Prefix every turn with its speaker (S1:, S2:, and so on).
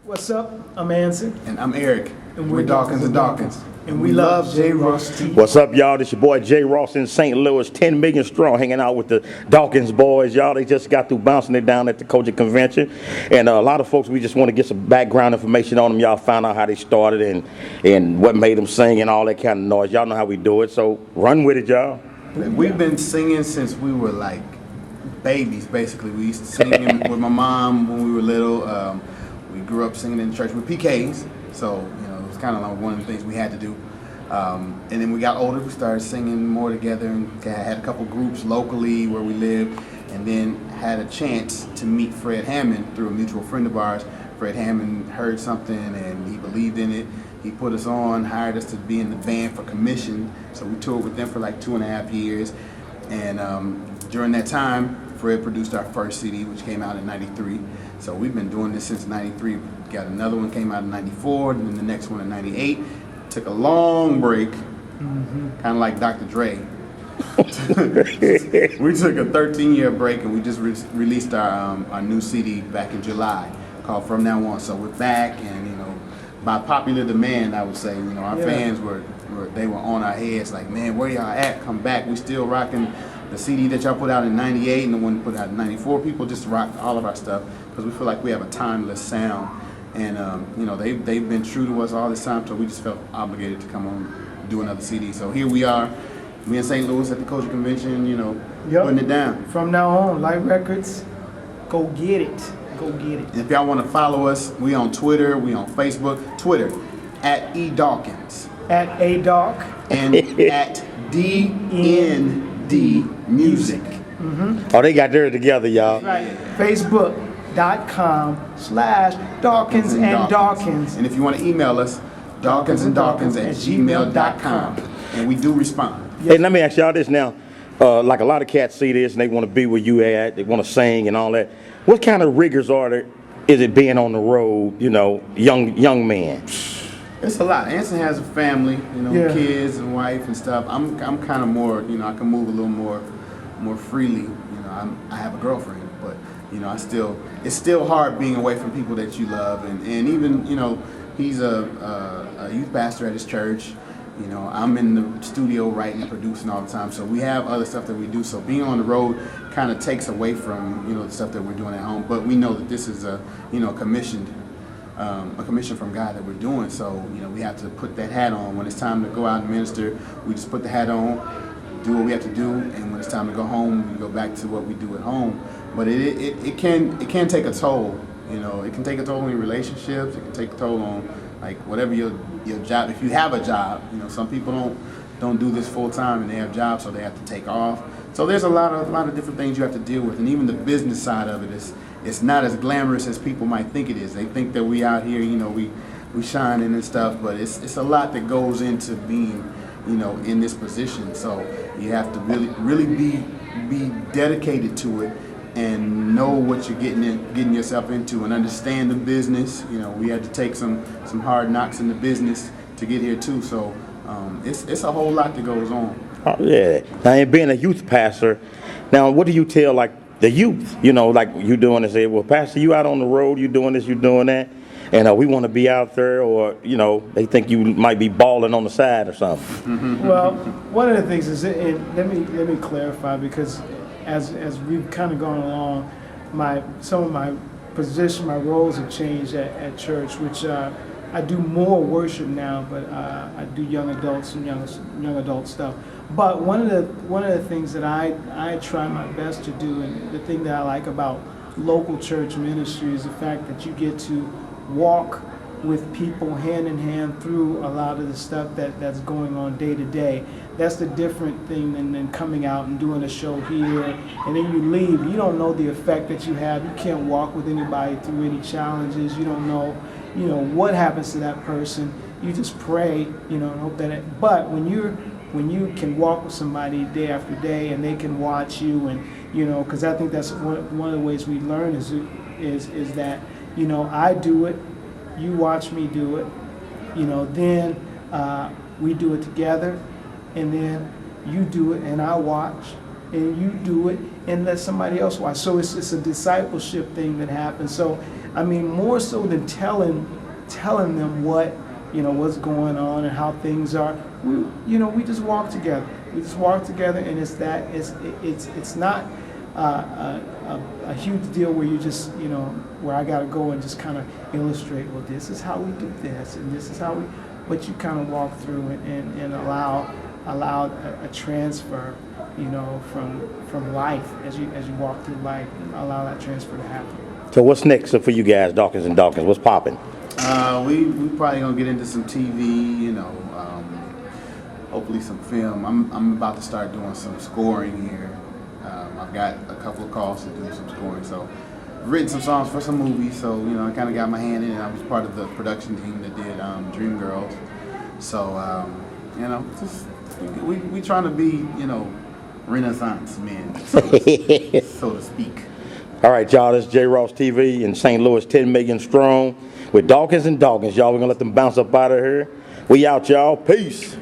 S1: What's up? I'm Anson.
S2: And I'm Eric.
S1: And
S2: we're Dawkins Dawkins.
S1: And we love Jross-tv.
S3: What's up, y'all? This your boy J. Ross in St. Louis, 10 million strong, hanging out with the Dawkins boys. Y'all, they just got through bouncing it down at the COGIC convention. And a lot of folks, we just want to get some background information on them. Y'all found out how they started and what made them sing and all that kind of noise. Y'all know how we do it, so run with it, y'all.
S2: We've been singing since we were like babies, basically. We used to sing with my mom when we were little. We grew up singing in church with PKs, so it was kind of like one of the things we had to do. And then we got older, we started singing more together and had a couple groups locally where we lived, and then had a chance to meet Fred Hammond through a mutual friend of ours. Fred Hammond heard something and he believed in it. He put us on, hired us to be in the band for commission. So we toured with them for like 2.5 years. And during that time, Fred produced our first CD, which came out in '93. So we've been doing this since '93. Got another one came out in '94, and then the next one in '98. Took a long break, kind of like Dr. Dre. We took a 13-year break, and we just released our new CD back in July called From Now On. So we're back, and by popular demand, I would say, our fans were on our heads like, man, where y'all at? Come back. We still rocking the CD that y'all put out in '98 and the one put out in '94. People just rock all of our stuff because we feel like we have a timeless sound. And they've been true to us all this time, so we just felt obligated to come on and do another CD. So here we are, me in St. Louis at the COGIC convention, putting it down.
S1: From now on, Light Records, go get it. Go get it.
S2: And if y'all want to follow us, we on Twitter, we on Facebook. Twitter, at @eDawkins.
S1: At @ADawk.
S2: And at DND Music.
S3: Oh, they got theirs together, y'all.
S1: Right. Facebook.com/Dawkins and Dawkins.
S2: And if you want to email us, dawkinsandDawkins@gmail.com. And we do respond.
S3: Yes. Hey, let me ask y'all this now. Like a lot of cats see this and they want to be where you at, they want to sing and all that. What kind of rigors is it being on the road, young man?
S2: It's a lot. Anson has a family, kids and wife and stuff. I'm kind of more, I can move a little more freely. I have a girlfriend, but it's still hard being away from people that you love, and even he's a youth pastor at his church. I'm in the studio writing and producing all the time, so we have other stuff that we do. So being on the road kind of takes away from the stuff that we're doing at home. But we know that this is a commission from God that we're doing. So we have to put that hat on. When it's time to go out and minister, we just put the hat on, do what we have to do, and when it's time to go home, we go back to what we do at home. But it can take a toll. It can take a toll on your relationships. It can take a toll on like whatever your job. If you have a job, some people don't do this full time and they have jobs, so they have to take off. So there's a lot of different things you have to deal with, and even the business side of it it's not as glamorous as people might think it is. They think that we out here, we shining and stuff, but it's a lot that goes into being in this position. So you have to really be dedicated to it and know what you're getting yourself into and understand the business. We had to take some hard knocks in the business to get here too. So it's a whole lot that goes on.
S3: Oh, yeah. Now, and being a youth pastor, now what do you tell like the youth? Like you doing this? Say, well, Pastor, you out on the road, you doing this, you doing that, and we want to be out there, or they think you might be balling on the side or something.
S2: Mm-hmm.
S1: Well, one of the things is, and let me clarify, because as we've kind of gone along, some of my position, my roles have changed at church, which I do more worship now, but I do young adults and young adult stuff. But one of the things that I try my best to do, and the thing that I like about local church ministry, is the fact that you get to walk with people hand in hand through a lot of the stuff that's going on day to day. That's the different thing than coming out and doing a show here, and then you leave. You don't know the effect that you have. You can't walk with anybody through any challenges. You don't know, what happens to that person. You just pray, and hope that but when you can walk with somebody day after day and they can watch you, and because I think that's one of the ways we learn is that I do it, you watch me do it, then we do it together, and then you do it and I watch, and you do it and let somebody else watch. So it's a discipleship thing that happens. So I mean, more so than telling them what, what's going on and how things are, we just walk together. We just walk together, and it's not a huge deal where you just, where I got to go and just kind of illustrate, well, this is how we do this, and this is how we, but you kind of walk through and allow a transfer, from life as you walk through life, and allow that transfer to happen.
S3: So what's next for you guys, Dawkins and Dawkins? What's popping?
S2: We probably gonna get into some TV, hopefully some film. I'm about to start doing some scoring here. I've got a couple of calls to do some scoring, so I've written some songs for some movies. So I kind of got my hand in it. I was part of the production team that did Dreamgirls. So just we trying to be Renaissance men, so to speak.
S3: All right, y'all, this is Jross-tv in St. Louis, 10 million strong with Dawkins and Dawkins. Y'all, we're going to let them bounce up out of here. We out, y'all. Peace.